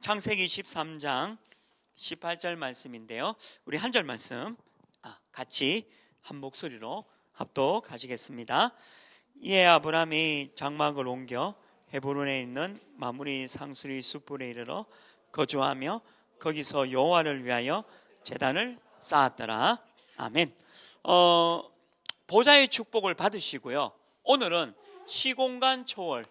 창세기 13장 18절 말씀인데요. 우리 한 절 말씀 같이 한 목소리로 합독하시겠습니다. 이에 아브람이 장막을 옮겨 헤브론에 있는 마므리 상수리 숯불에 이르러 거주하며 거기서 여호와를 위하여 제단을 쌓았더라. 아멘. 보좌의 축복을 받으시고요. 오늘은 시공간 초월,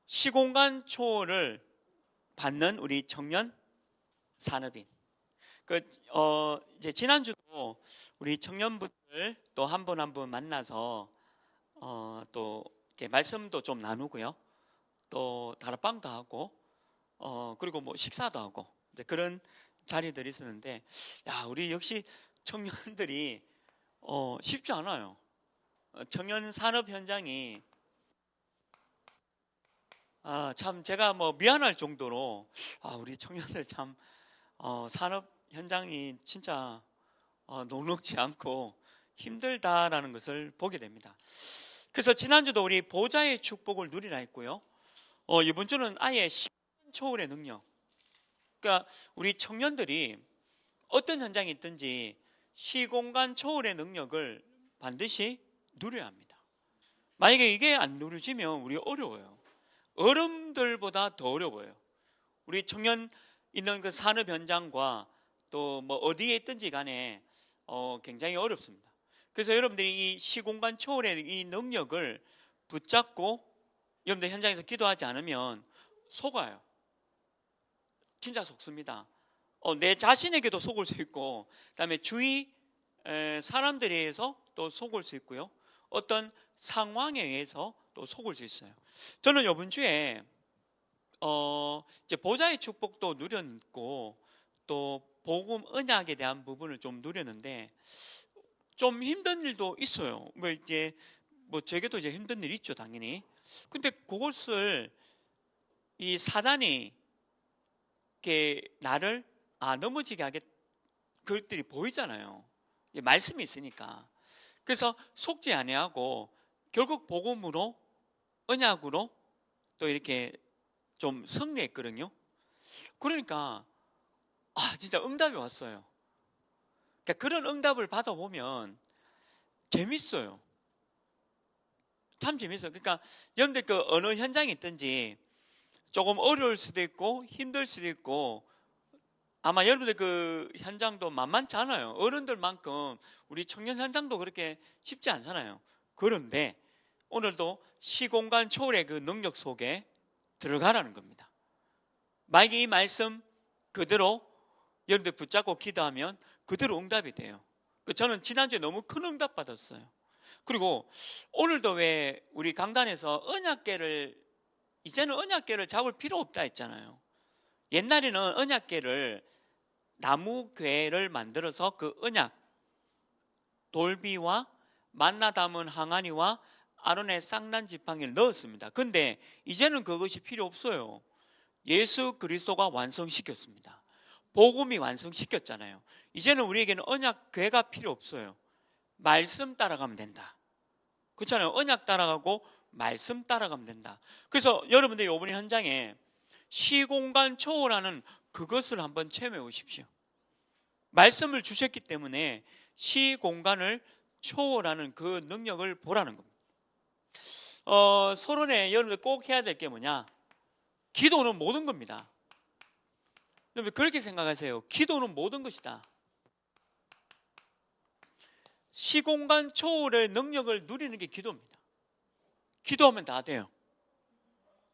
시공간 초월을 받는 우리 청년 산업인. 이제 지난주도 우리 청년분들 또 한 분 한 분 만나서 또 이렇게 말씀도 좀 나누고요. 또 다락방도 하고 그리고 뭐 식사도 하고 이제 그런 자리들이 있었는데, 우리 역시 청년들이 쉽지 않아요. 청년 산업 현장이 참 제가 뭐 미안할 정도로 우리 청년들 참 산업 현장이 진짜 녹록지 않고 힘들다라는 것을 보게 됩니다. 그래서 지난주도 우리 보좌의 축복을 누리라 했고요. 이번 주는 아예 시공간 초월의 능력. 그러니까 우리 청년들이 어떤 현장이 있든지 시공간 초월의 능력을 반드시 누려야 합니다. 만약에 이게 안 누려지면 우리 어려워요. 어른들보다 더 어려워요. 우리 청년 있는 그 산업 현장과 또 뭐 어디에 있든지 간에 굉장히 어렵습니다. 그래서 여러분들이 이 시공간 초월의 이 능력을 붙잡고 여러분들 현장에서 기도하지 않으면 속아요. 진짜 속습니다. 내 자신에게도 속을 수 있고, 그다음에 주위 사람들에 의해서 또 속을 수 있고요. 어떤 상황에 의해서 또 속을 수 있어요. 저는 이번 주에 이제 보좌의 축복도 누렸고 또 복음 언약에 대한 부분을 좀 누렸는데 좀 힘든 일도 있어요. 제게도 이제 힘든 일이 있죠, 당연히. 근데 그것을 이 사단이 이렇게 나를 넘어지게 하게 그것들이 보이잖아요. 말씀이 있으니까. 그래서 속지 아니하고 결국 복음으로 언약으로 또 이렇게 좀 승리했거든요. 그러니까 진짜 응답이 왔어요. 그러니까 그런 응답을 받아보면 재밌어요. 참 재밌어요. 그러니까 여러분들 그 어느 현장에 있든지 조금 어려울 수도 있고 힘들 수도 있고, 아마 여러분들 그 현장도 만만치 않아요. 어른들만큼 우리 청년 현장도 그렇게 쉽지 않잖아요. 그런데 오늘도 시공간 초월의 그 능력 속에 들어가라는 겁니다. 만약에 이 말씀 그대로 여러분들 붙잡고 기도하면 그대로 응답이 돼요. 저는 지난주에 너무 큰 응답 받았어요. 그리고 오늘도 왜 우리 강단에서 이제는 언약궤를 잡을 필요 없다 했잖아요. 옛날에는 언약궤를 나무궤를 만들어서 그 언약, 돌비와 만나 담은 항아리와 아론의 쌍난 지팡이를 넣었습니다. 근데 이제는 그것이 필요 없어요. 예수 그리스도가 완성시켰습니다. 복음이 완성시켰잖아요. 이제는 우리에게는 언약궤가 필요 없어요. 말씀 따라가면 된다. 그렇잖아요. 언약 따라가고 말씀 따라가면 된다. 그래서 여러분들 이번 현장에 시공간 초월하는 그것을 한번 체험해 보십시오. 말씀을 주셨기 때문에 시공간을 초월하는 그 능력을 보라는 겁니다. 서론에 여러분들 꼭 해야 될 게 뭐냐? 기도는 모든 겁니다. 여러분 그렇게 생각하세요. 기도는 모든 것이다. 시공간 초월의 능력을 누리는 게 기도입니다. 기도하면 다 돼요.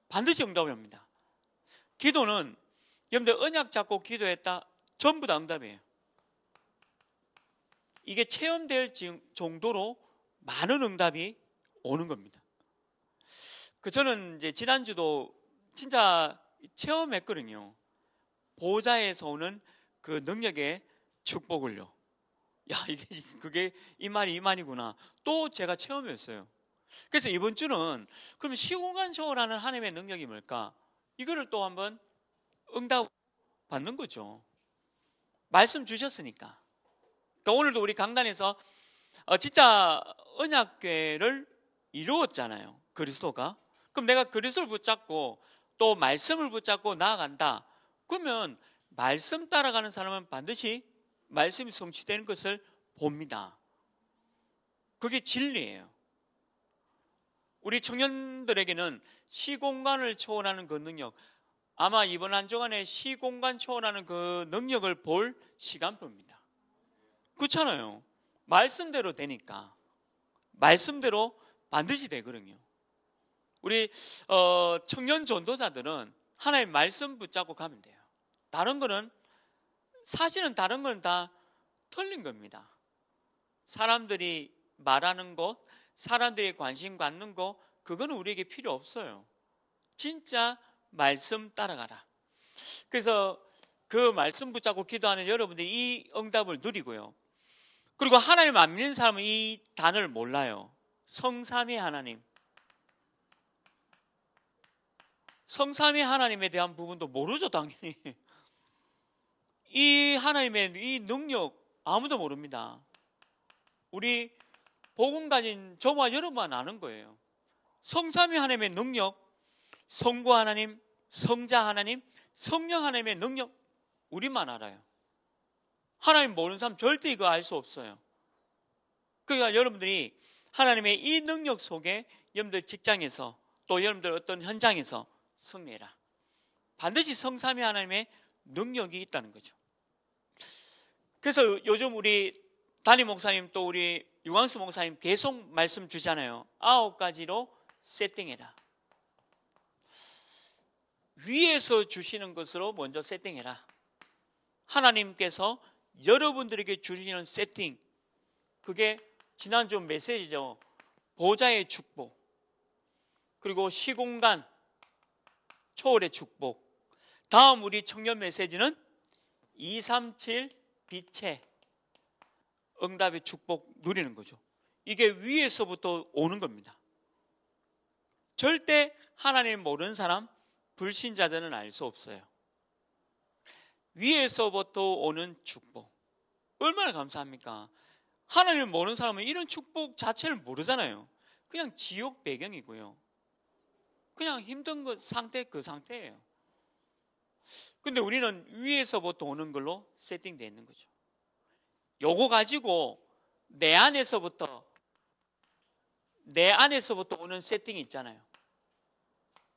반드시 응답이 옵니다. 기도는 여러분들 언약 잡고 기도했다, 전부 다 응답이에요. 이게 체험될 정도로 많은 응답이 오는 겁니다. 저는 이제 지난주도 진짜 체험했거든요. 보좌에서 오는 그 능력의 축복을요. 그게 이만이구나. 또 제가 체험했어요. 그래서 이번 주는 그럼 시공간 초월하는 하나님의 능력이 뭘까? 이거를 또 한번 응답 받는 거죠. 말씀 주셨으니까. 그러니까 오늘도 우리 강단에서 진짜 언약궤를 이루었잖아요. 그리스도가. 그럼 내가 그리스도를 붙잡고 또 말씀을 붙잡고 나아간다. 그러면 말씀 따라가는 사람은 반드시 말씀이 성취되는 것을 봅니다. 그게 진리예요. 우리 청년들에게는 시공간을 초월하는 그 능력, 아마 이번 한 주간에 시공간 초월하는 그 능력을 볼 시간표입니다. 그렇잖아요. 말씀대로 되니까. 말씀대로 반드시 되거든요. 우리 청년 전도자들은 하나님의 말씀 붙잡고 가면 돼요. 다른 거는 사실은 다른 건 다 틀린 겁니다. 사람들이 말하는 것, 사람들이 관심 갖는 거, 그거는 우리에게 필요 없어요. 진짜 말씀 따라가라. 그래서 그 말씀 붙잡고 기도하는 여러분들이 이 응답을 누리고요. 그리고 하나님 안 믿는 사람은 이 단어를 몰라요. 성삼위 하나님. 성삼위 하나님에 대한 부분도 모르죠, 당연히. 이 하나님의 이 능력 아무도 모릅니다. 우리 복음 가진 저와 여러분만 아는 거예요. 성삼위 하나님의 능력, 성부 하나님, 성자 하나님, 성령 하나님의 능력 우리만 알아요. 하나님 모르는 사람 절대 이거 알 수 없어요. 그러니까 여러분들이 하나님의 이 능력 속에 여러분들 직장에서 또 여러분들 어떤 현장에서 승리해라. 반드시 성삼위 하나님의 능력이 있다는 거죠. 그래서 요즘 우리 담임 목사님 또 우리 유광수 목사님 계속 말씀 주잖아요. 9가지로 세팅해라. 위에서 주시는 것으로 먼저 세팅해라. 하나님께서 여러분들에게 주시는 세팅, 그게 지난주 메시지죠. 보좌의 축복, 그리고 시공간 초월의 축복. 다음 우리 청년 메시지는 237 빛의 응답의 축복 누리는 거죠. 이게 위에서부터 오는 겁니다. 절대 하나님 모르는 사람, 불신자들은 알 수 없어요. 위에서부터 오는 축복. 얼마나 감사합니까? 하나님을 모르는 사람은 이런 축복 자체를 모르잖아요. 그냥 지옥 배경이고요. 그냥 힘든 그 상태예요. 근데 우리는 위에서부터 오는 걸로 세팅되어 있는 거죠. 요거 가지고 내 안에서부터 오는 세팅이 있잖아요.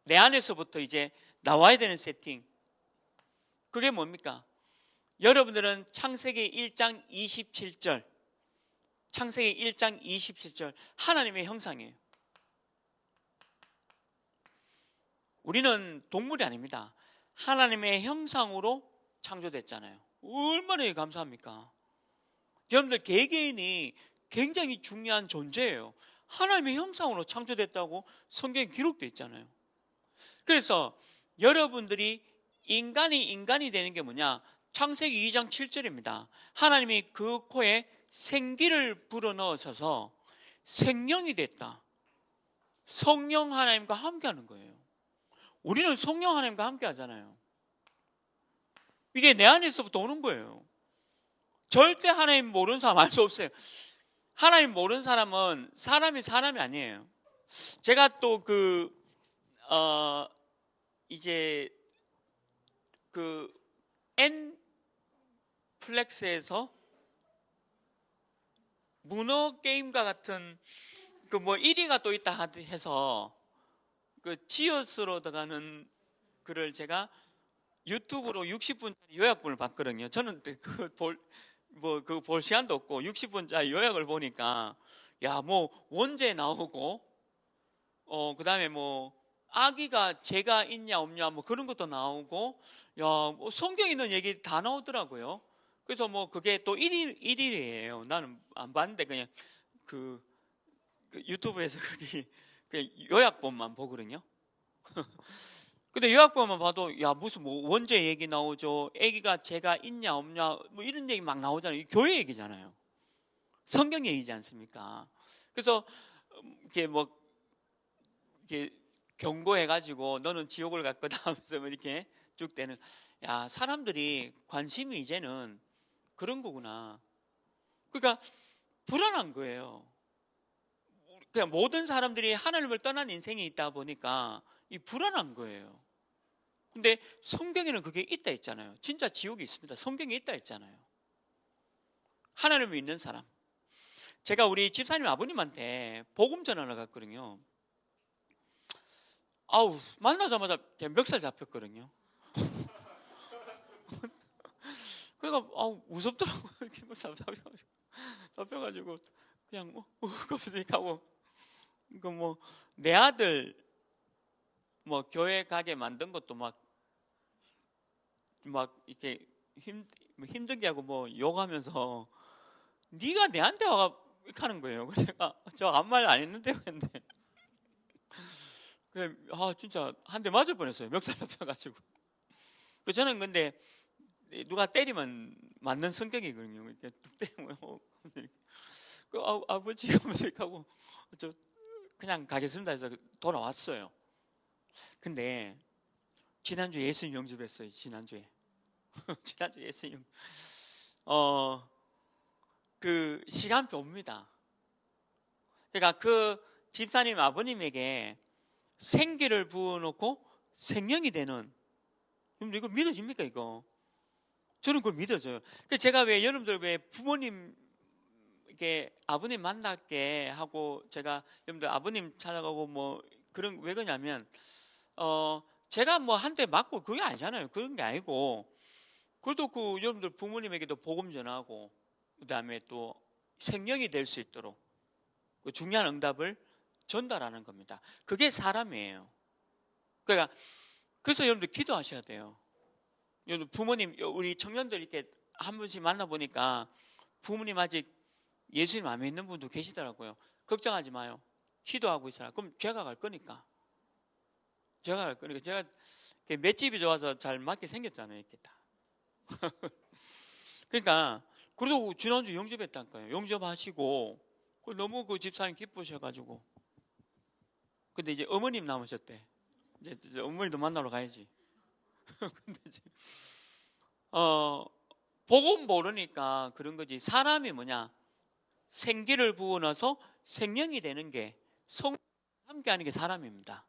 내 안에서부터 이제 나와야 되는 세팅. 그게 뭡니까? 여러분들은 창세기 1장 27절, 창세기 1장 27절 하나님의 형상이에요. 우리는 동물이 아닙니다. 하나님의 형상으로 창조됐잖아요. 얼마나 감사합니까? 여러분들 개개인이 굉장히 중요한 존재예요. 하나님의 형상으로 창조됐다고 성경에 기록되어 있잖아요. 그래서 여러분들이 인간이 되는 게 뭐냐? 창세기 2장 7절입니다. 하나님이 그 코에 생기를 불어넣으셔서 생명이 됐다. 성령 하나님과 함께하는 거예요. 우리는 성령 하나님과 함께 하잖아요. 이게 내 안에서부터 오는 거예요. 절대 하나님 모르는 사람 알 수 없어요. 하나님 모르는 사람은 사람이 아니에요. 제가 또 이제 N플렉스에서 문어 게임과 같은 1위가 또 있다 해서 지어스로 들어가는 글을 제가 유튜브로 60분짜리 요약본을 봤거든요. 저는 그거 볼 시간도 없고 60분짜리 요약을 보니까 원죄 나오고 그 다음에 아기가 죄가 있냐 없냐 그런 것도 나오고 성경에 있는 얘기 다 나오더라고요. 그래서 그게 또 1일이에요. 나는 안 봤는데 그냥 그 유튜브에서 그냥 요약본만 보거든요. 근데 요약본만 봐도 무슨 원죄 얘기 나오죠. 아기가 죄가 있냐 없냐 이런 얘기 막 나오잖아요. 교회 얘기잖아요. 성경 얘기지 않습니까? 그래서 이렇게 경고해가지고 너는 지옥을 갈 거다 하면서 이렇게 쭉 되는. 사람들이 관심이 이제는 그런 거구나. 그러니까 불안한 거예요. 그냥 모든 사람들이 하나님을 떠난 인생이 있다 보니까 이 불안한 거예요. 근데 성경에는 그게 있다 했잖아요. 진짜 지옥이 있습니다. 성경에 있다 했잖아요. 하나님을 믿는 사람. 제가 우리 집사님 아버님한테 복음 전하러 갔거든요. 아우, 만나자마자 멱살 잡혔거든요. 그러니까 아우, 무섭더라고요. 이렇게 멱살 잡혀가지고 그냥 겁스ник하고 그 뭐 내 아들 뭐 교회 가게 만든 것도 막 이렇게 힘들게 하고 뭐 욕하면서 네가 내한테 와가 하는 거예요. 그래서 제가 저 아무 말 안 했는데요 했는데 진짜 한 대 맞을 뻔했어요. 멱살 잡혀가지고. 저는 근데 누가 때리면 맞는 성격이거든요. 이렇게 뚝 때리면 아버지 하고 저 그냥 가겠습니다 해서 돌아왔어요. 근데 지난주에 예수님 영접했어요. 지난주에 예수님 그 시간표 옵니다. 그러니까 그 집사님 아버님에게 생기를 부어놓고 생명이 되는, 여러분 이거 믿어집니까 이거? 저는 그걸 믿어져요. 제가 왜 여러분들 왜 부모님 이렇게 아버님 만났게 하고 제가 여러분들 아버님 찾아가고 뭐 그런 왜 그러냐면 제가 뭐 한 대 맞고 그게 아니잖아요. 그런 게 아니고 그래도 그 여러분들 부모님에게도 복음 전하고 그다음에 또 생명이 될 수 있도록 그 중요한 응답을 전달하는 겁니다. 그게 사람이에요. 그러니까 그래서 여러분들 기도하셔야 돼요. 여러분 부모님 우리 청년들 이렇게 한 번씩 만나보니까 부모님 아직 예수님 안 믿는 분도 계시더라고요. 걱정하지 마요. 기도하고 있어라. 그럼 죄가 갈 거니까. 제가 맷집이 좋아서 잘 맞게 생겼잖아요. 이렇게 다. 그러니까 그래도 지난주 영접했다니까요. 영접하시고 너무 그 집사님 기쁘셔가지고. 근데 이제 어머님 남으셨대. 이제 어머니도 만나러 가야지. 근데 이제 복음 모르니까 그런 거지. 사람이 뭐냐? 생기를 부어넣어서 생명이 되는 게 성령 함께하는 게 사람입니다.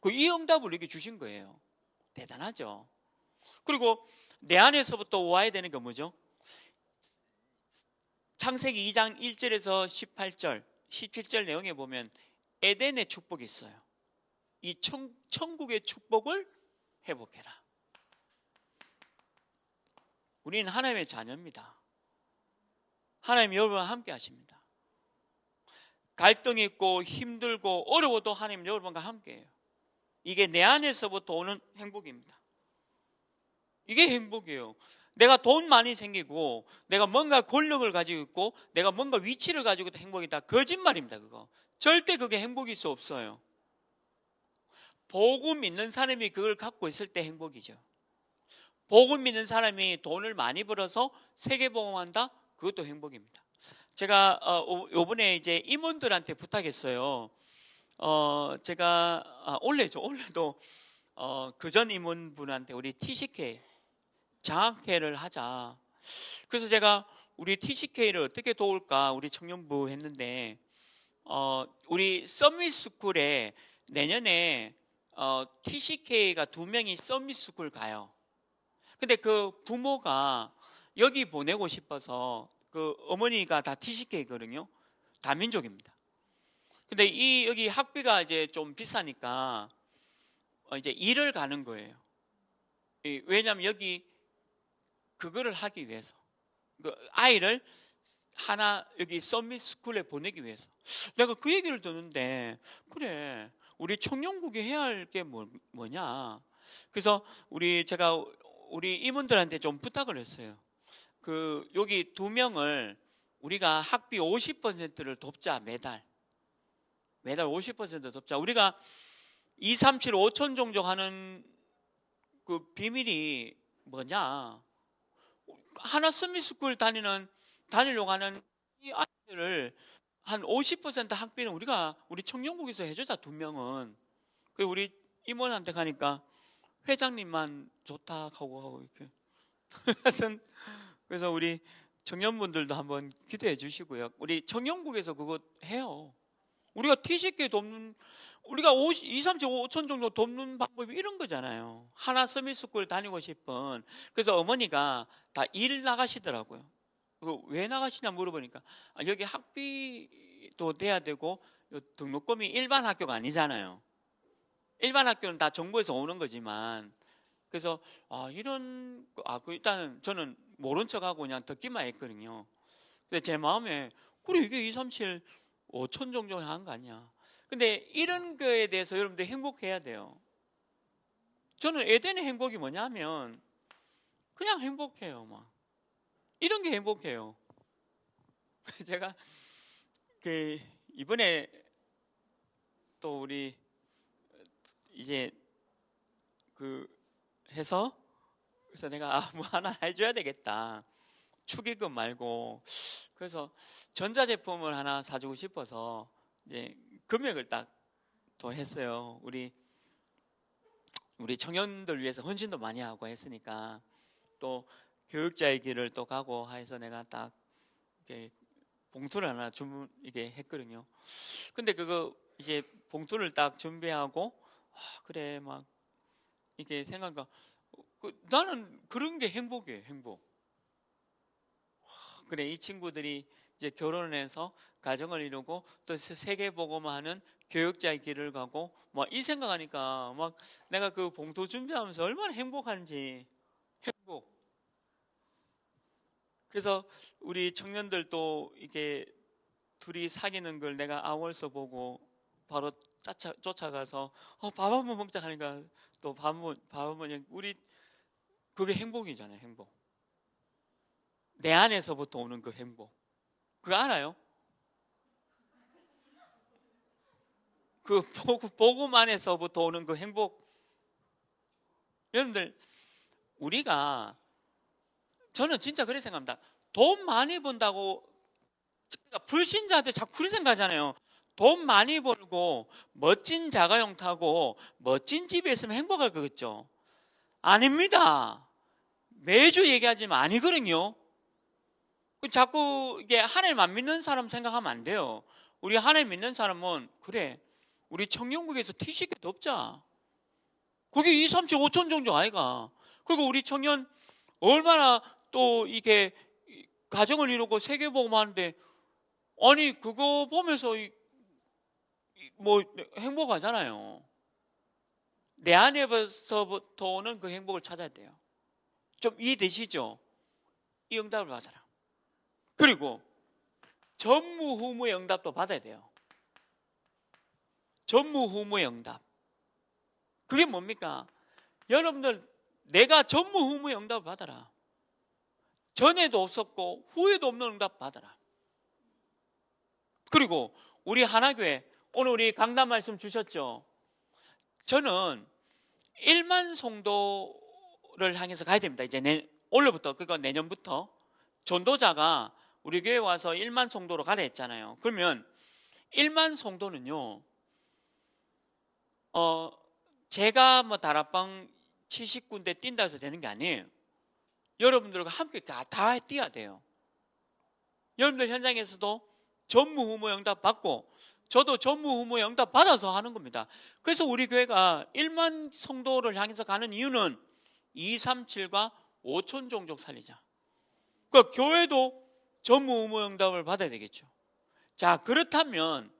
이 응답을 이렇게 주신 거예요. 대단하죠. 그리고 내 안에서부터 와야 되는 게 뭐죠? 창세기 2장 1절에서 18절, 17절 내용에 보면 에덴의 축복이 있어요. 이 천국의 축복을 회복해라. 우리는 하나님의 자녀입니다. 하나님 여러분과 함께 하십니다. 갈등이 있고 힘들고 어려워도 하나님 여러분과 함께 해요. 이게 내 안에서부터 오는 행복입니다. 이게 행복이에요. 내가 돈 많이 생기고 내가 뭔가 권력을 가지고 있고 내가 뭔가 위치를 가지고 있다 행복이다. 거짓말입니다. 그거 절대 그게 행복일 수 없어요. 복음 믿는 사람이 그걸 갖고 있을 때 행복이죠. 복음 믿는 사람이 돈을 많이 벌어서 세계복음한다? 그것도 행복입니다. 제가 요번에 이제 임원들한테 부탁했어요. 제가 올해도 그전 임원분한테 우리 TCK 장학회를 하자. 그래서 제가 우리 TCK를 어떻게 도울까 우리 청년부 했는데 우리 서밋스쿨에 내년에 TCK가 2명이 서밋스쿨 가요. 근데 그 부모가 여기 보내고 싶어서 그 어머니가 다 TCK거든요. 다민족입니다. 근데 여기 학비가 이제 좀 비싸니까 이제 일을 가는 거예요. 왜냐하면 여기 그거를 하기 위해서 그 아이를 하나 여기 서밋스쿨에 보내기 위해서 내가 그 얘기를 듣는데 그래 우리 청년국이 해야 할 게 뭐냐 그래서 제가 우리 임원들한테 좀 부탁을 했어요. 그 여기 2명을 우리가 학비 50%를 돕자. 매달 50% 돕자. 우리가 2, 3, 7, 5천 종족 하는 그 비밀이 뭐냐? 하나 서밋스쿨 다니려고 하는 이 아이들을 한 50% 학비는 우리 청년국에서 해주자. 2명은. 그리고 우리 임원한테 가니까 회장님만 좋다 하고 이렇게. 하여튼 그래서 우리 청년분들도 한번 기도해 주시고요. 우리 청년국에서 그거 해요. 우리가 T10개 돕는, 우리가 2, 3, 5천 정도 돕는 방법이 이런 거잖아요. 하나 서밋스쿨 다니고 싶은. 그래서 어머니가 다 일 나가시더라고요. 왜 나가시냐 물어보니까 여기 학비도 돼야 되고 등록금이 일반 학교가 아니잖아요. 일반 학교는 다 정부에서 오는 거지만, 그래서 일단은 저는 모른 척하고 그냥 듣기만 했거든요. 근데 제 마음에 그래 이게 2, 3, 7, 5천 정도 하는 거 아니야. 근데 이런 거에 대해서 여러분들 행복해야 돼요. 저는 에덴의 행복이 뭐냐면 그냥 행복해요. 막 이런 게 행복해요. 제가 이번에 또 우리 이제 해서, 그래서 내가 뭐 하나 해줘야 되겠다. 축의금 말고. 그래서 전자제품을 하나 사주고 싶어서 이제 금액을 딱 또 했어요. 우리 청년들 위해서 헌신도 많이 하고 했으니까 또 교육자의 길을 또 가고 해서 내가 딱 이렇게 봉투를 하나 이게 했거든요. 근데 그거 이제 봉투를 딱 준비하고 그래 막 이게 생각가 나는 그런 게 행복이에요. 행복. 그래 이 친구들이 이제 결혼을 해서 가정을 이루고 또 세계복음화하는 교육자의 길을 가고 막 이 생각하니까 막 내가 그 봉투 준비하면서 얼마나 행복한지. 행복. 그래서 우리 청년들도 이게 둘이 사귀는 걸 내가 아월서 보고 바로 쫓아가서 밥 한번 먹자 하니까 또 밥 한번 우리 그게 행복이잖아요. 행복. 내 안에서부터 오는 그 행복. 그거 알아요? 그 복음 안에서부터 오는 그 행복. 여러분들 저는 진짜 그렇게 생각합니다. 돈 많이 번다고, 불신자들 자꾸 그렇게 생각하잖아요. 돈 많이 벌고 멋진 자가용 타고 멋진 집에 있으면 행복할 것 같죠? 아닙니다. 매주 얘기하지만 아니거든요. 자꾸 이게 하나님 안 믿는 사람 생각하면 안 돼요. 우리 하나님 믿는 사람은 그래 우리 청년국에서 T10개 돕자. 그게 2, 3, 7, 5천 정도 아이가. 그리고 우리 청년 얼마나 또 이게 가정을 이루고 세계복음하는데 아니 그거 보면서 뭐 행복하잖아요. 내 안에서부터 오는 그 행복을 찾아야 돼요. 좀 이해되시죠? 이 응답을 받아라. 그리고 전무후무의 응답도 받아야 돼요. 전무후무의 응답. 그게 뭡니까? 여러분들 내가 전무후무의 응답을 받아라. 전에도 없었고 후에도 없는 응답 받아라. 그리고 우리 하나교회 오늘 우리 강단 말씀 주셨죠? 저는 1만 성도를 향해서 가야 됩니다. 이제 올해부터, 그러니까 내년부터 전도자가 우리 교회 와서 1만 성도로 가라 했잖아요. 그러면 1만 성도는요, 제가 뭐 다락방 70군데 뛴다 해서 되는 게 아니에요. 여러분들과 함께 다 뛰어야 돼요. 여러분들 현장에서도 전무후무 응답 받고 저도 전무후무 응답 받아서 하는 겁니다. 그래서 우리 교회가 1만 성도를 향해서 가는 이유는 2, 3, 7과 5천 종족 살리자. 그러니까 교회도 전무후무 응답을 받아야 되겠죠. 자, 그렇다면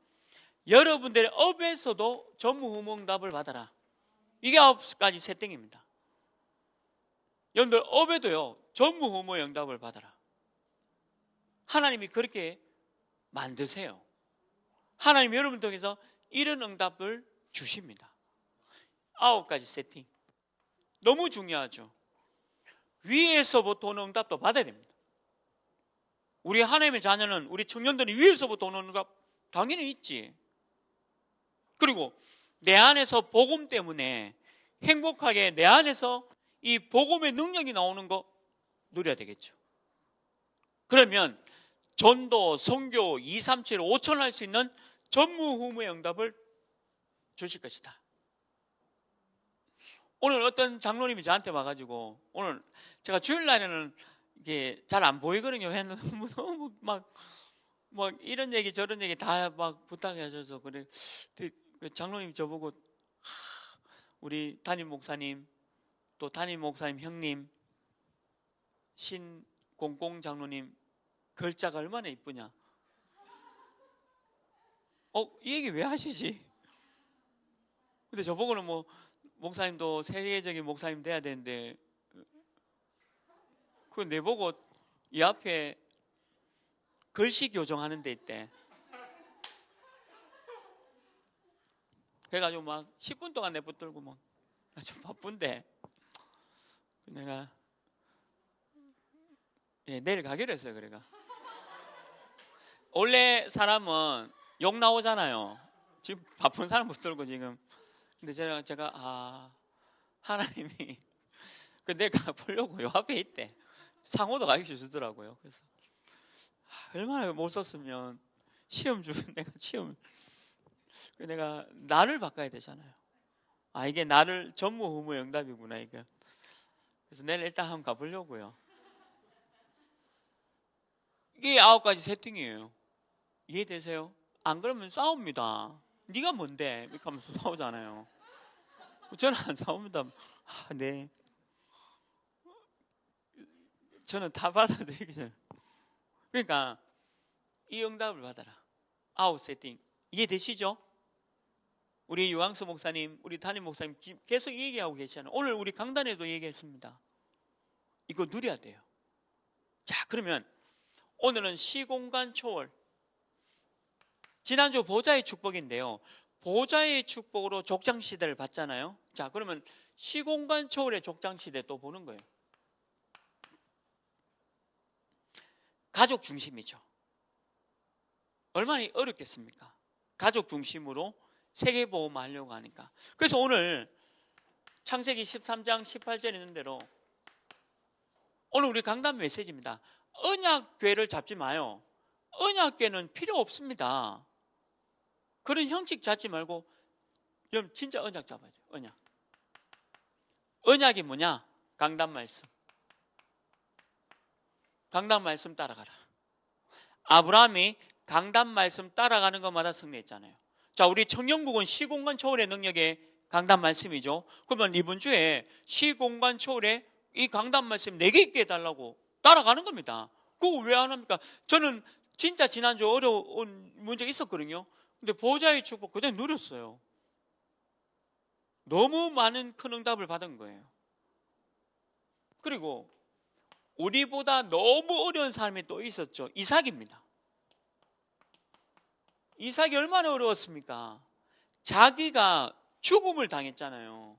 여러분들의 업에서도 전무후무 응답을 받아라. 이게 9가지 세팅입니다. 여러분들 업에도요 전무후무 응답을 받아라. 하나님이 그렇게 만드세요. 하나님 여러분 통해서 이런 응답을 주십니다. 9가지 세팅. 너무 중요하죠. 위에서부터 오는 응답도 받아야 됩니다. 우리 하나님의 자녀는, 우리 청년들이 위에서부터 오는 응답 당연히 있지. 그리고 내 안에서 복음 때문에 행복하게 내 안에서 이 복음의 능력이 나오는 거 누려야 되겠죠. 그러면 전도, 선교, 2, 3, 7, 5천 할 수 있는 전무후무의 응답을 주실 것이다. 오늘 어떤 장로님이 저한테 와가지고, 오늘 제가 주일날에는 이게 잘 안 보이거든요. 너무 막 뭐 이런 얘기 저런 얘기 다 막 부탁해 하셔서 그래. 장로님 저보고 우리 담임 목사님 또 담임 목사님 형님 신공공 장로님 글자가 얼마나 이쁘냐. 이 얘기 왜 하시지? 근데 저보고는 뭐 목사님도 세계적인 목사님 돼야 되는데 그 내보고 이 앞에 글씨 교정하는 데 있대. 그래가지고 막 10분 동안 내붙들고 막 나 좀 바쁜데 내가 내일 가기로 했어요. 그래가 원래 사람은 욕 나오잖아요. 지금 바쁜 사람 붙들고 지금. 근데 제가 하나님이 내가 보려고 요 앞에 있대. 상호도 가르쳐 주더라고요. 그래서 얼마나 못 썼으면 시험 주면 내가 나를 바꿔야 되잖아요. 이게 나를 전무후무 응답이구나 이게. 그래서 내일 일단 한번 가보려고요. 이게 9가지 세팅이에요. 이해되세요? 안 그러면 싸웁니다. 네가 뭔데? 이렇게 하면서 싸우잖아요. 저는 안 싸웁니다. 네. 저는 다 받아들이기. 그러니까 이 응답을 받아라. 9 세팅. 이해되시죠? 우리 유광수 목사님, 우리 담임 목사님 계속 얘기하고 계시잖아요. 오늘 우리 강단에도 얘기했습니다. 이거 누려야 돼요. 자, 그러면 오늘은 시공간 초월. 지난주 보좌의 축복인데요. 보좌의 축복으로 족장시대를 봤잖아요. 자, 그러면 시공간 초월의 족장시대 또 보는 거예요. 가족 중심이죠. 얼마나 어렵겠습니까? 가족 중심으로 세계보험 하려고 하니까. 그래서 오늘 창세기 13장 18절에 있는 대로 오늘 우리 강단 메시지입니다. 언약궤를 잡지 마요. 언약궤는 필요 없습니다. 그런 형식 잡지 말고 여러분 진짜 언약 잡아야 돼요. 언약. 언약이 뭐냐? 강단 말씀. 강단 말씀 따라가라. 아브라함이 강단 말씀 따라가는 것마다 승리했잖아요. 자, 우리 청년국은 시공간 초월의 능력의 강단 말씀이죠. 그러면 이번 주에 시공간 초월의 이 강단 말씀 4개 있게 해달라고 따라가는 겁니다. 그거 왜 안 합니까? 저는 진짜 지난주 어려운 문제가 있었거든요. 근데 보좌의 축복 그대로 누렸어요. 너무 많은 큰 응답을 받은 거예요. 그리고 우리보다 너무 어려운 사람이 또 있었죠. 이삭입니다. 이삭이 얼마나 어려웠습니까? 자기가 죽음을 당했잖아요.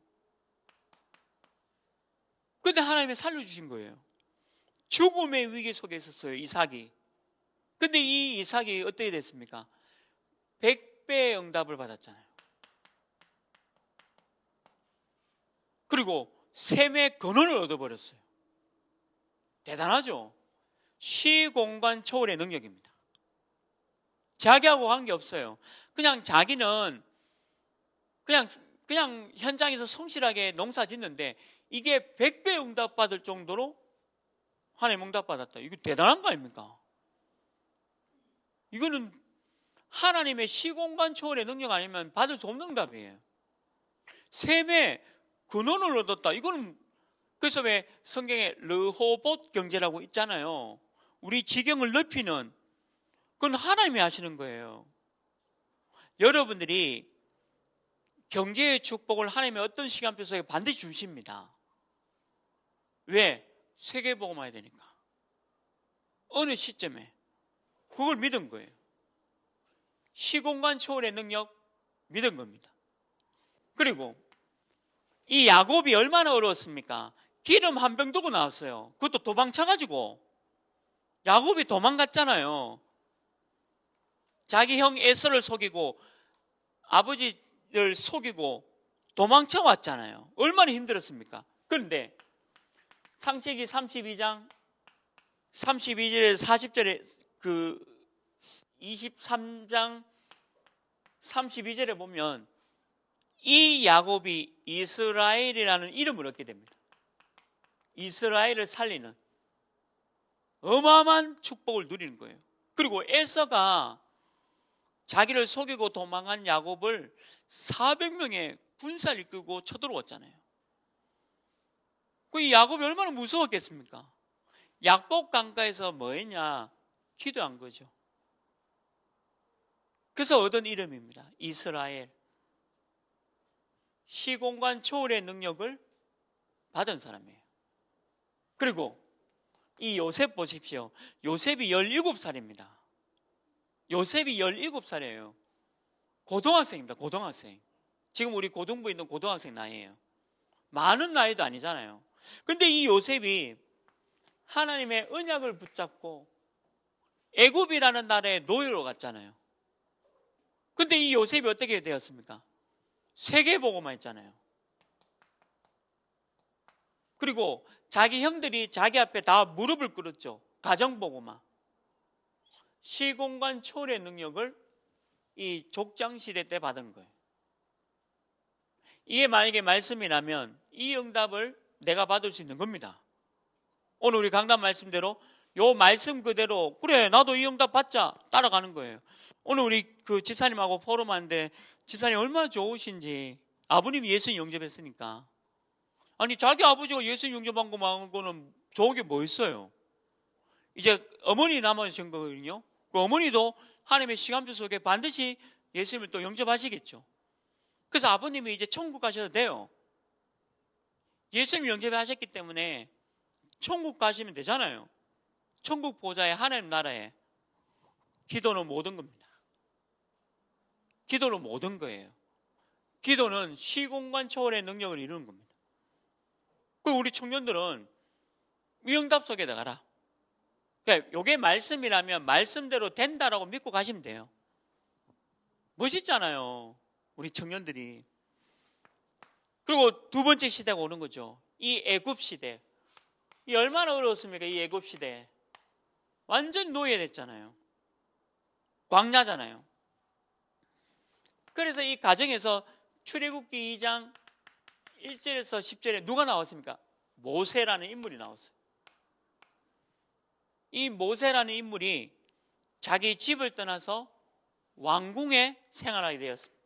근데 하나님이 살려주신 거예요. 죽음의 위기 속에 있었어요, 이삭이. 근데 이 이삭이 어떻게 됐습니까? 100배의 응답을 받았잖아요. 그리고 셈의 근원을 얻어버렸어요. 대단하죠? 시공간 초월의 능력입니다. 자기하고 관계없어요. 그냥 자기는 그냥 현장에서 성실하게 농사 짓는데 이게 100배 응답받을 정도로 하나님 응답받았다. 이거 대단한 거 아닙니까? 이거는 하나님의 시공간 초월의 능력 아니면 받을 수 없는 응답이에요. 셈의 근원을 얻었다. 이거는 그래서 왜 성경에 르호봇 경제라고 있잖아요. 우리 지경을 넓히는 그건 하나님이 하시는 거예요. 여러분들이 경제의 축복을 하나님의 어떤 시간표 속에 반드시 주십니다. 왜? 세계복음 와야 되니까. 어느 시점에 그걸 믿은 거예요. 시공간 초월의 능력 믿은 겁니다. 그리고 이 야곱이 얼마나 어려웠습니까? 기름 한 병 들고 나왔어요. 그것도 도망쳐가지고. 야곱이 도망갔잖아요. 자기 형 에서를 속이고 아버지를 속이고 도망쳐 왔잖아요. 얼마나 힘들었습니까? 그런데 창세기 32장 32절에서 40절에 23장 32절에 보면 이 야곱이 이스라엘이라는 이름을 얻게 됩니다. 이스라엘을 살리는 어마어마한 축복을 누리는 거예요. 그리고 에서가 자기를 속이고 도망한 야곱을 400명의 군사를 이끌고 쳐들어왔잖아요. 이 야곱이 얼마나 무서웠겠습니까? 약복 강가에서 뭐 했냐? 기도한 거죠. 그래서 얻은 이름입니다. 이스라엘. 시공간 초월의 능력을 받은 사람이에요. 그리고 이 요셉 보십시오. 요셉이 17살입니다. 요셉이 17살이에요. 고등학생입니다. 고등학생. 지금 우리 고등부에 있는 고등학생 나이에요. 많은 나이도 아니잖아요. 근데 이 요셉이 하나님의 언약을 붙잡고 애굽이라는 나라에 노예로 갔잖아요. 근데 이 요셉이 어떻게 되었습니까? 세계보고만 했잖아요. 그리고 자기 형들이 자기 앞에 다 무릎을 꿇었죠. 가정보고만. 시공간 초월의 능력을 이 족장시대 때 받은 거예요. 이게 만약에 말씀이라면 이 응답을 내가 받을 수 있는 겁니다. 오늘 우리 강단 말씀대로 요 말씀 그대로 그래 나도 이 응답 받자 따라가는 거예요. 오늘 우리 그 집사님하고 포럼하는데 집사님 얼마나 좋으신지. 아버님이 예수님 영접했으니까. 아니 자기 아버지가 예수님 영접한 거는 좋은 게 뭐 있어요? 이제 어머니 남으신 거거든요. 그 어머니도 하나님의 시간표 속에 반드시 예수님을 또 영접하시겠죠. 그래서 아버님이 이제 천국 가셔도 돼요. 예수님 영접하셨기 때문에 천국 가시면 되잖아요. 천국 보좌에 하나님 나라에. 기도는 모든 겁니다. 기도는 모든 거예요. 기도는 시공간 초월의 능력을 이루는 겁니다. 그리고 우리 청년들은 응답 속에 나가라. 그러니까 이게 말씀이라면 말씀대로 된다라고 믿고 가시면 돼요. 멋있잖아요. 우리 청년들이. 그리고 두 번째 시대가 오는 거죠. 이 애굽 시대. 이 얼마나 어려웠습니까? 이 애굽 시대. 완전 노예됐잖아요. 광야잖아요. 그래서 이 가정에서 출애굽기 2장 1절에서 10절에 누가 나왔습니까? 모세라는 인물이 나왔어요. 이 모세라는 인물이 자기 집을 떠나서 왕궁에 생활하게 되었습니다.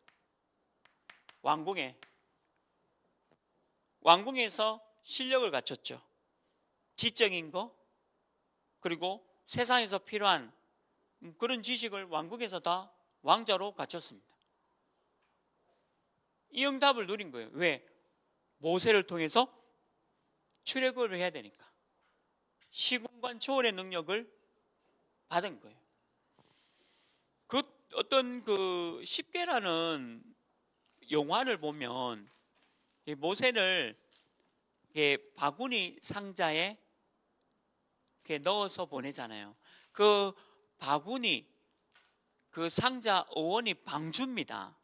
왕궁에서 실력을 갖췄죠. 지적인 거 그리고 세상에서 필요한 그런 지식을 왕궁에서 다 왕자로 갖췄습니다. 이 응답을 누린 거예요. 왜? 모세를 통해서 출애굽을 해야 되니까. 시공간 초월의 능력을 받은 거예요. 그 어떤 그 십계라는 영화를 보면 모세를 바구니 상자에 넣어서 보내잖아요. 그 바구니 그 상자 어원이 방주입니다.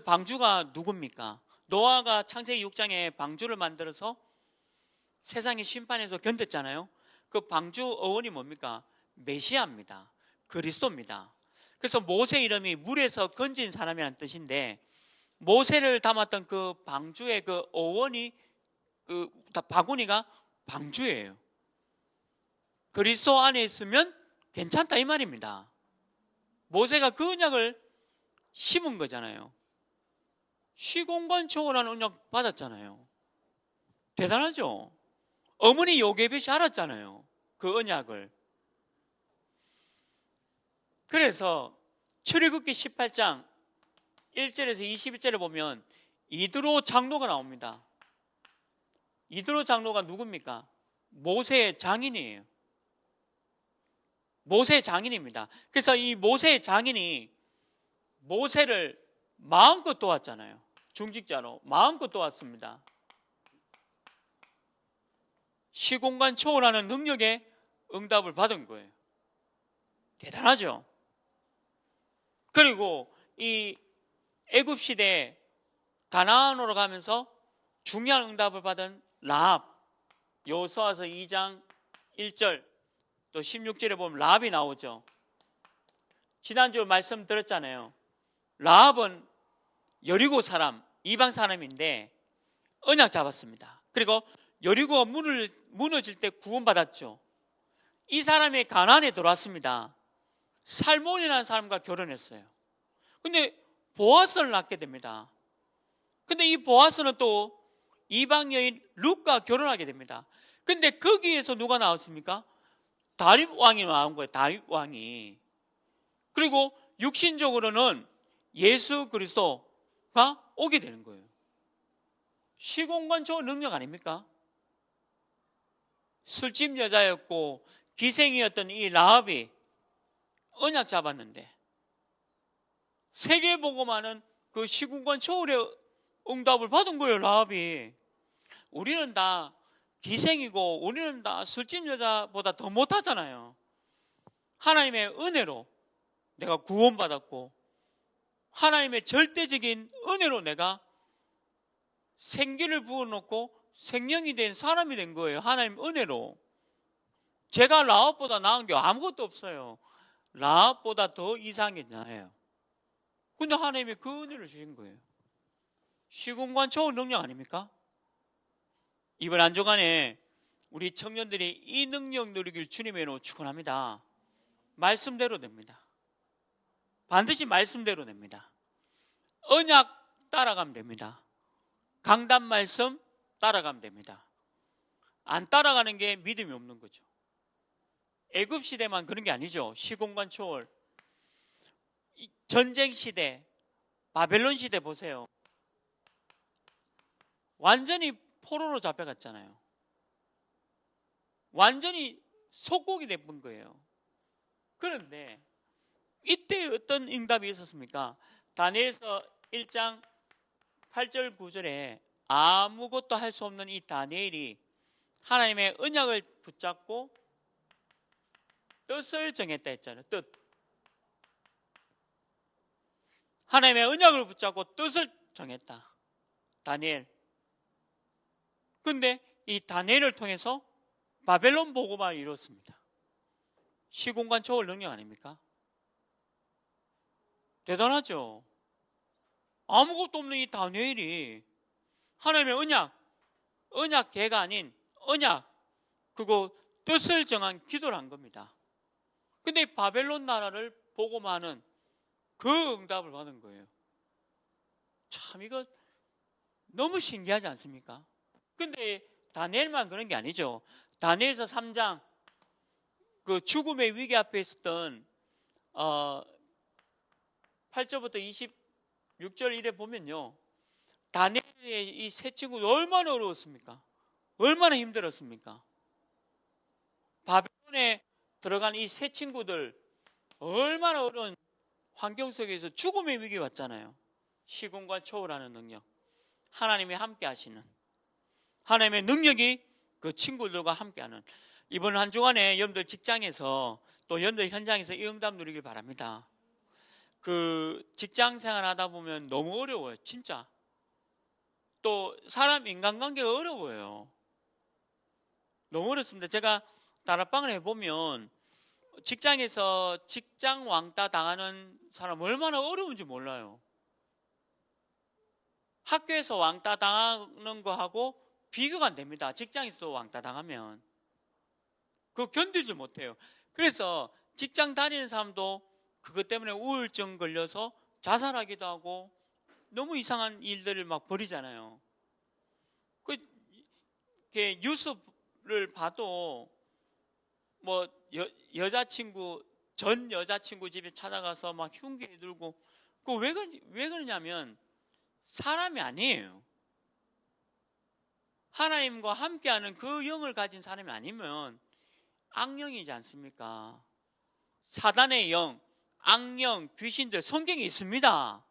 방주가 누굽니까? 노아가 창세기 6장에 방주를 만들어서 세상의 심판에서 견뎠잖아요. 그 방주 어원이 뭡니까? 메시아입니다. 그리스도입니다. 그래서 모세 이름이 물에서 건진 사람이라는 뜻인데 모세를 담았던 그 방주의 그 어원이 그 바구니가 방주예요. 그리스도 안에 있으면 괜찮다 이 말입니다. 모세가 그 언약을 심은 거잖아요. 시공간 초월하는 언약 받았잖아요. 대단하죠? 어머니 요게벳이 알았잖아요. 그 언약을. 그래서 출애굽기 18장 1절에서 21절에 보면 이드로 장로가 나옵니다. 이드로 장로가 누굽니까? 모세의 장인이에요. 모세의 장인입니다. 그래서 이 모세의 장인이 모세를 마음껏 도왔잖아요. 중직자로 마음껏 도왔습니다. 시공간 초월하는 능력의 응답을 받은 거예요. 대단하죠? 그리고 이 애굽 시대에 가나안으로 가면서 중요한 응답을 받은 라합, 여호수아서 2장 1절 또 16절에 보면 라합이 나오죠. 지난주 말씀 들었잖아요. 라합은 여리고 사람, 이방 사람인데 언약 잡았습니다. 그리고 여리고가 무너질 때 구원받았죠. 이 사람이 가나안에 들어왔습니다. 살몬이라는 사람과 결혼했어요. 근데 보아스를 낳게 됩니다. 근데 이 보아스는 또 이방 여인 룻과 결혼하게 됩니다. 근데 거기에서 누가 나왔습니까? 다윗 왕이 나온 거예요. 다윗 왕이. 그리고 육신적으로는 예수 그리스도가 오게 되는 거예요. 시공간초 능력 아닙니까? 술집 여자였고 기생이었던 이 라합이 언약 잡았는데 세계복음하는 그 시공간 초월의 응답을 받은 거예요. 라합이. 우리는 다 기생이고 우리는 다 술집 여자보다 더 못하잖아요. 하나님의 은혜로 내가 구원받았고 하나님의 절대적인 은혜로 내가 생기를 부어놓고 생명이 된 사람이 된 거예요. 하나님 은혜로. 제가 라합보다 나은 게 아무것도 없어요. 라합보다 더 이상한 게 나아요. 근데 하나님이 그 은혜를 주신 거예요. 시공간 초월 능력 아닙니까? 이번 한 주간에 우리 청년들이 이 능력 누리길 주님으로 축원합니다. 말씀대로 됩니다. 반드시 말씀대로 됩니다. 언약 따라가면 됩니다. 강단 말씀 따라가면 됩니다. 안 따라가는 게 믿음이 없는 거죠. 애굽 시대만 그런 게 아니죠. 시공간 초월. 전쟁 시대, 바벨론 시대 보세요. 완전히 포로로 잡혀갔잖아요. 완전히 속국이 돼본 거예요. 그런데 이때 어떤 응답이 있었습니까? 다니엘서 1장 8절 9절에 아무것도 할 수 없는 이 다니엘이 하나님의 언약을 붙잡고 뜻을 정했다 했잖아요. 뜻. 하나님의 언약을 붙잡고 뜻을 정했다. 다니엘. 근데 이 다니엘을 통해서 바벨론 보고만 이뤘습니다. 시공간 초월 능력 아닙니까? 대단하죠. 아무것도 없는 이 다니엘이 하나님의 언약 개가 아닌 언약, 그거 뜻을 정한 기도를 한 겁니다. 근데 바벨론 나라를 보고만은 그 응답을 받은 거예요. 참 이거 너무 신기하지 않습니까? 근데 다니엘만 그런 게 아니죠. 다니엘서 3장 그 죽음의 위기 앞에 있었던 8절부터 26절 이래 보면요. 다니엘의 이 세 친구들 얼마나 어려웠습니까? 얼마나 힘들었습니까? 바벨론에 들어간 이 세 친구들 얼마나 어려운 환경 속에서 죽음의 위기 왔잖아요. 시공간 초월하는 능력. 하나님이 함께 하시는 하나님의 능력이 그 친구들과 함께하는 이번 한 주간에 여러분들 직장에서 또 여러분들 현장에서 이 응답 누리길 바랍니다. 그 직장 생활 하다 보면 너무 어려워요. 진짜. 또 사람 인간관계가 어려워요. 너무 어렵습니다. 제가 다락방을 해보면 직장에서 직장 왕따 당하는 사람 얼마나 어려운지 몰라요. 학교에서 왕따 당하는 거하고 비교가 안 됩니다. 직장에서도 왕따 당하면 그거 견디지 못해요. 그래서 직장 다니는 사람도 그것 때문에 우울증 걸려서 자살하기도 하고 너무 이상한 일들을 막 벌이잖아요. 그 뉴스를 봐도 뭐 여자친구 전 여자친구 집에 찾아가서 막 흉기 들고 그 왜 그러냐면 사람이 아니에요. 하나님과 함께하는 그 영을 가진 사람이 아니면 악령이지 않습니까? 사단의 영, 악령, 귀신들 성경에 있습니다.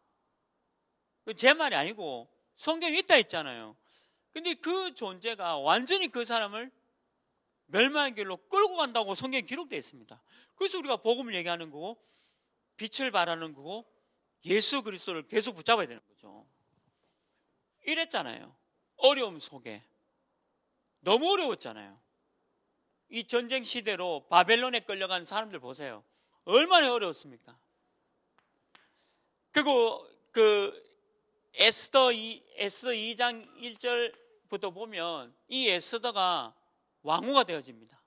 제 말이 아니고 성경에 있다 했잖아요. 근데 그 존재가 완전히 그 사람을 멸망의 길로 끌고 간다고 성경에 기록되어 있습니다. 그래서 우리가 복음을 얘기하는 거고 빛을 발하는 거고 예수 그리스도를 계속 붙잡아야 되는 거죠. 이랬잖아요. 어려움 속에 너무 어려웠잖아요. 이 전쟁 시대로 바벨론에 끌려간 사람들 보세요. 얼마나 어려웠습니까? 그리고 그 에스더 2장 1절부터 보면 이 에스더가 왕후가 되어집니다.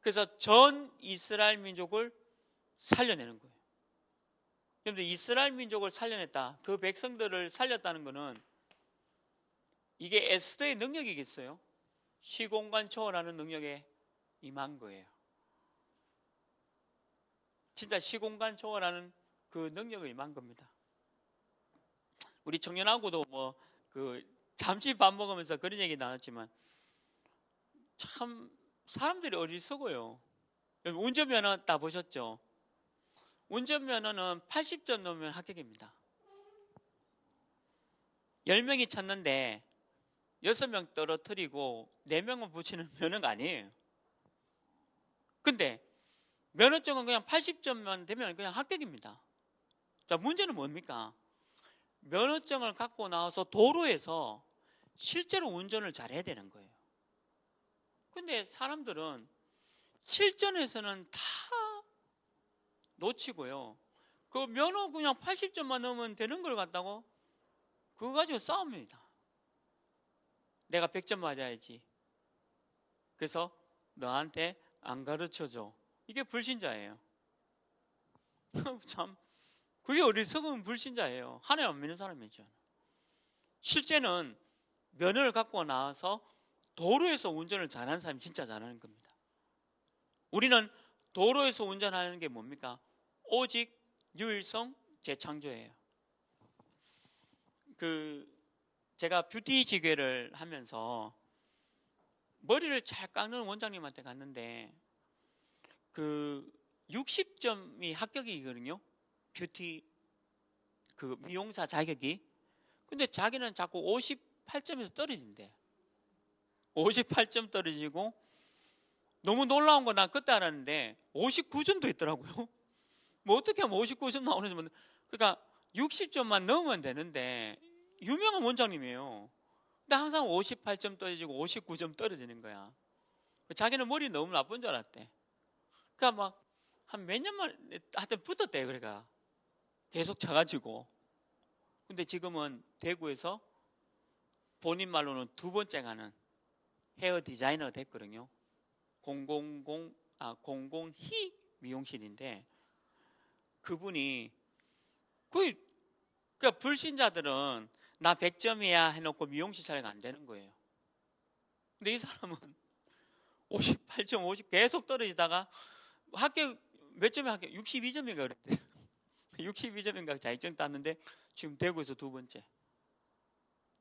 그래서 전 이스라엘 민족을 살려내는 거예요. 그런데 이스라엘 민족을 살려냈다, 그 백성들을 살렸다는 것은 이게 에스더의 능력이겠어요? 시공간 초월하는 능력에 임한 거예요. 진짜 시공간 초월하는 그 능력을 임한 겁니다. 우리 청년하고도 잠시 밥 먹으면서 그런 얘기 나눴지만 참 사람들이 어리석어요. 운전면허 다 보셨죠? 운전면허는 80점 넘으면 합격입니다. 10명이 찾는데 6명 떨어뜨리고 4명만 붙이는 면허가 아니에요. 근데 면허증은 그냥 80점만 되면 그냥 합격입니다. 자, 문제는 뭡니까? 면허증을 갖고 나와서 도로에서 실제로 운전을 잘해야 되는 거예요. 근데 사람들은 실전에서는 다 놓치고요. 그 면허 그냥 80점만 넣으면 되는 걸 갖다고 그거 가지고 싸웁니다. 내가 100점 맞아야지. 그래서 너한테 안 가르쳐줘. 이게 불신자예요. 참, 그게 어리석은 불신자예요. 하나님 안 믿는 사람이죠. 실제는 면허를 갖고 나와서 도로에서 운전을 잘하는 사람이 진짜 잘하는 겁니다. 우리는 도로에서 운전하는 게 뭡니까? 오직 유일성 재창조예요. 제가 뷰티 지교를 하면서 머리를 잘 깎는 원장님한테 갔는데 60점이 합격이거든요. 뷰티 미용사 자격이. 근데 자기는 자꾸 58점에서 떨어진대. 58점 떨어지고, 너무 놀라운 거 난 그때 알았는데 59점도 있더라고요. 뭐 어떻게 하면 59점 나오는지. 그러니까 60점만 넣으면 되는데 유명한 원장님이에요. 근데 항상 58점 떨어지고 59점 떨어지는 거야. 자기는 머리 너무 나쁜 줄 알았대. 그러니까 막 한 몇 년 만에 하여튼 붙었대. 그러니까 계속 쳐가지고. 근데 지금은 대구에서 본인 말로는 2번째 가는 헤어 디자이너가 됐거든요. 002 미용실인데, 그분이 그러니까 불신자들은 나 100점이야 해놓고 미용실 촬영 안 되는 거예요. 근데 이 사람은 58점, 50 계속 떨어지다가 합격 몇 점에 합격? 62점인가 그랬대요. 62점인가 자격증 땄는데 지금 대구에서 2번째.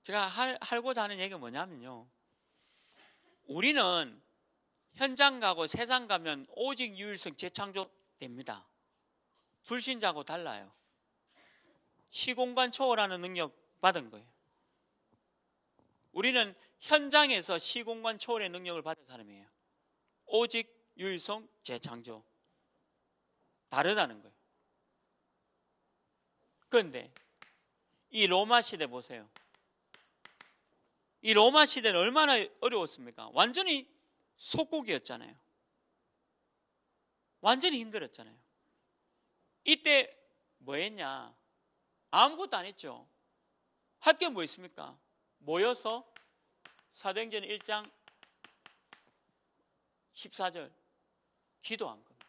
제가 하고자 하는 얘기가 뭐냐면요, 우리는 현장 가고 세상 가면 오직 유일성 재창조 됩니다. 불신자하고 달라요. 시공간 초월하는 능력 받은 거예요. 우리는 현장에서 시공간 초월의 능력을 받은 사람이에요. 오직 유일성 재창조. 다르다는 거예요. 그런데 이 로마 시대 보세요. 이 로마 시대는 얼마나 어려웠습니까? 완전히 속국이었잖아요. 완전히 힘들었잖아요. 이때 뭐 했냐? 아무것도 안 했죠. 할 게 뭐 있습니까? 모여서 사도행전 1장 14절 기도한 겁니다.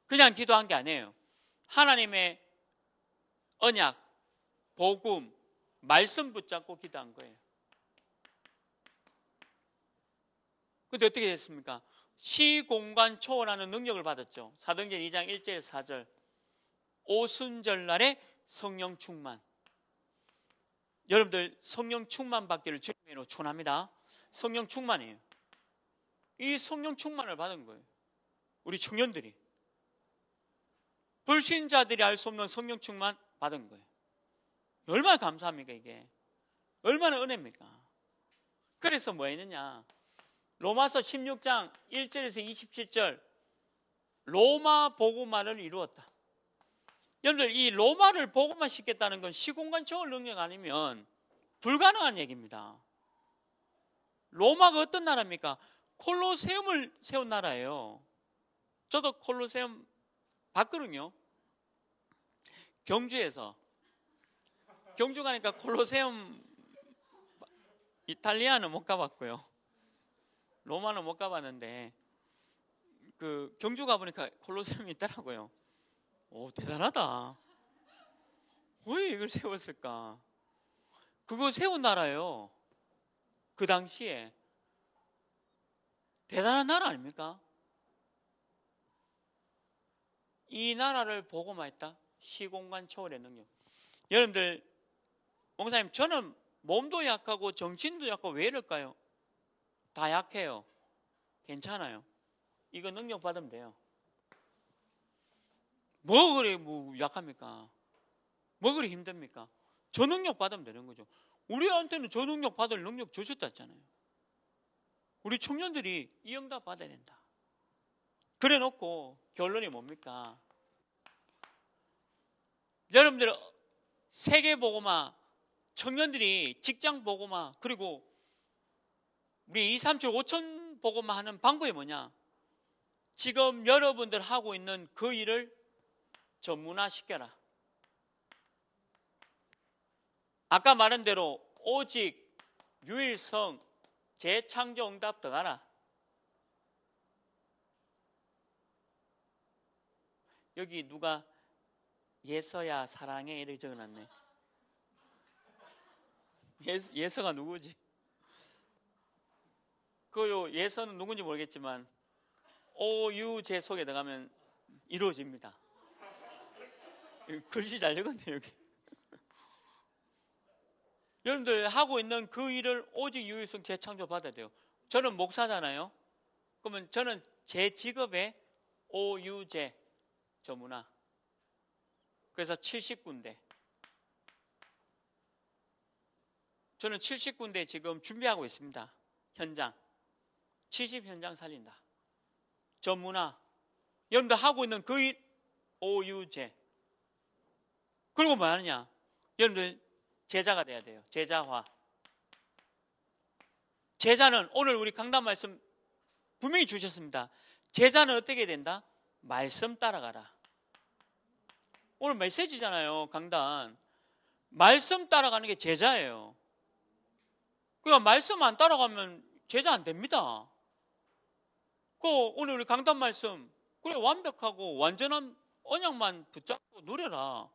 그냥 기도한 게 아니에요. 하나님의 언약, 복음, 말씀 붙잡고 기도한 거예요. 근데 어떻게 됐습니까? 시공간 초월하는 능력을 받았죠. 사도행전 2장 1절 4절 오순절날에 성령 충만. 여러분들 성령 충만 받기를 주님으로 축원합니다. 성령 충만이에요. 이 성령 충만을 받은 거예요. 우리 청년들이. 불신자들이 알 수 없는 성령 충만 받은 거예요. 얼마나 감사합니까 이게. 얼마나 은혜입니까. 그래서 뭐 했느냐, 로마서 16장 1절에서 27절 로마 복음화를 이루었다. 여러분들 이 로마를 복음화 시켰다는 건 시공간 초월 능력 아니면 불가능한 얘기입니다. 로마가 어떤 나라입니까? 콜로세움을 세운 나라예요. 저도 콜로세움 봤거든요. 경주 가니까 콜로세움, 이탈리아는 못 가봤고요. 로마는 못 가봤는데 그 경주 가보니까 콜로세움이 있더라고요. 오, 대단하다. 왜 이걸 세웠을까? 그거 세운 나라예요. 그 당시에. 대단한 나라 아닙니까? 이 나라를 보고만 했다. 시공간 초월의 능력. 여러분들, 목사님, 저는 몸도 약하고 정신도 약하고 왜 이럴까요? 다 약해요. 괜찮아요. 이거 능력 받으면 돼요. 뭐 그래 뭐 약합니까? 뭐 그래 힘듭니까? 저 능력 받으면 되는 거죠. 우리한테는 저 능력 받을 능력 주셨다 했잖아요. 우리 청년들이 이 응답 받아야 된다. 그래 놓고 결론이 뭡니까? 여러분들 세계 보고마, 청년들이 직장 보고마, 그리고 우리 2, 3, 7, 5천 보고마 하는 방법이 뭐냐? 지금 여러분들 하고 있는 그 일을 전문화시켜라. 아까 말한 대로 오직, 유일성, 재창조 응답 들어가라. 여기 누가 예서야 사랑해 이렇게 적어놨네. 예서가 누구지? 그 예서는 누군지 모르겠지만 오유제 속에 들어가면 이루어집니다. 글씨 잘 적었네 여기. 여러분들 하고 있는 그 일을 오직 유일성 재창조 받아야 돼요. 저는 목사잖아요. 그러면 저는 제 직업에 오유제 전문화. 그래서 70군데. 저는 70군데 지금 준비하고 있습니다. 현장. 70현장 살린다. 전문화. 여러분들 하고 있는 그 일 오유제. 그리고 뭐 하느냐? 여러분들 제자가 돼야 돼요. 제자화. 제자는 오늘 우리 강단 말씀 분명히 주셨습니다. 제자는 어떻게 된다? 말씀 따라가라. 오늘 메시지잖아요. 강단. 말씀 따라가는 게 제자예요. 그러니까 말씀 안 따라가면 제자 안 됩니다. 그 오늘 우리 강단 말씀 그래 완벽하고 완전한 언약만 붙잡고 누려라.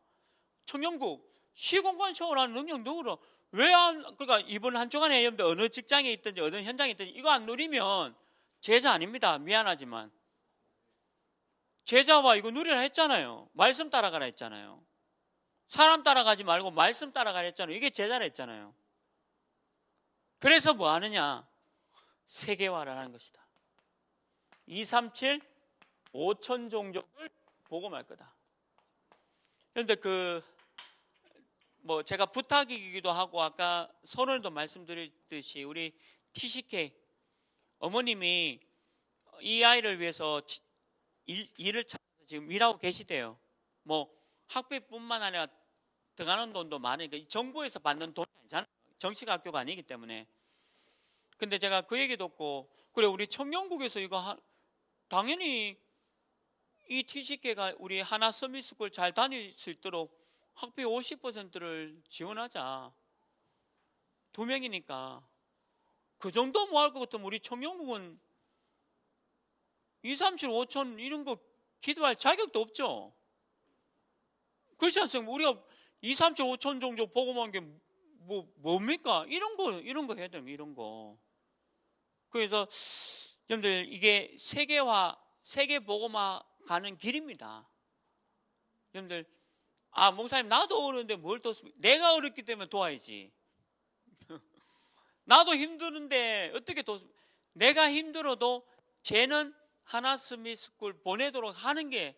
청년국 시공간 초월하는 능력 누구로 왜 안? 그러니까 이번 한 주간에 여러분들 어느 직장에 있든지 어느 현장에 있든지 이거 안 누리면 제자 아닙니다. 미안하지만 제자와 이거 누리라 했잖아요. 말씀 따라가라 했잖아요. 사람 따라가지 말고 말씀 따라가라 했잖아요. 이게 제자라 했잖아요. 그래서 뭐 하느냐? 세계화를 하는 것이다. 2, 3, 7, 5천 종족을 보고 말 거다. 그런데 제가 부탁이기도 하고 아까 선언에도 말씀드렸듯이 우리 TCK 어머님이 이 아이를 위해서 일을 찾아서 지금 일하고 계시대요. 뭐 학비뿐만 아니라 들어가는 돈도 많으니까 정부에서 받는 돈이 아니잖아요. 정식 학교가 아니기 때문에. 근데 제가 그 얘기 듣고 그래 우리 청년국에서 이거 당연히 이 TCK가 우리 하나 서밋스쿨 잘 다닐 수 있도록 학비 50%를 지원하자. 2명이니까. 그 정도 뭐 할 것 같으면 우리 청년국은 2, 3, 7, 5천 이런 거 기도할 자격도 없죠. 그렇지 않습니까? 우리가 2, 3, 7, 5천 종족 보고만 게 뭡니까? 이런 거 해야 됩니다. 이런 거. 그래서 여러분들 이게 세계 보고만 가는 길입니다. 여러분들 목사님 나도 어려운데 뭘 돕습니까? 내가 어렵기 때문에 도와야지. 나도 힘드는데 어떻게 돕습니까? 내가 힘들어도 쟤는 하나 스미스쿨 보내도록 하는 게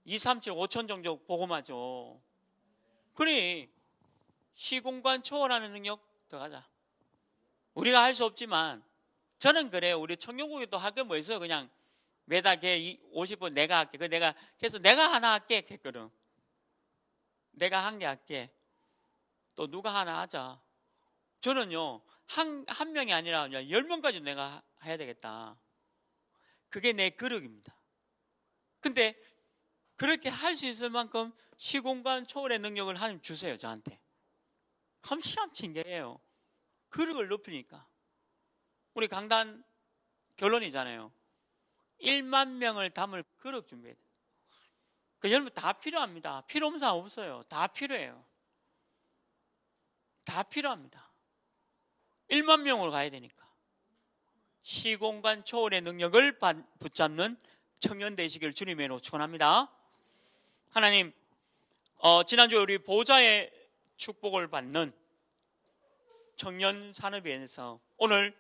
2, 3, 7, 5천 종족 보고마죠. 그래 시공간 초월하는 능력 들어가자. 우리가 할 수 없지만 저는 그래요. 우리 청년국에도 할 게 뭐 있어요? 그냥 매달 걔 50분 내가 할게. 그래서 내가 하나 할게 했거든. 내가 한 개 할게. 또 누가 하나 하자. 저는요 한 명이 아니라 10명까지 내가 해야 되겠다. 그게 내 그릇입니다. 근데 그렇게 할 수 있을 만큼 시공간 초월의 능력을 하나님 주세요. 저한테. 그럼 시험 징계예요. 그릇을 높이니까. 우리 강단 결론이잖아요. 1만 명을 담을 그릇 준비해야 돼요. 여러분 다 필요합니다. 필요 없는 사람 없어요. 다 필요해요. 다 필요합니다. 1만 명으로 가야 되니까. 시공간 초월의 능력을 붙잡는 청년 되시길 주님의 이름으로 축원합니다. 하나님, 지난주에 우리 보좌의 축복을 받는 청년 산업인에서 오늘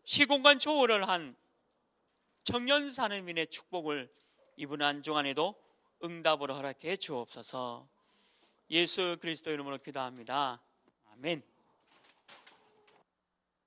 시공간 초월을 한 청년 산업인의 축복을 이번 한 주간에도 응답으로 허락해 주옵소서. 예수 그리스도 이름으로 기도합니다. 아멘.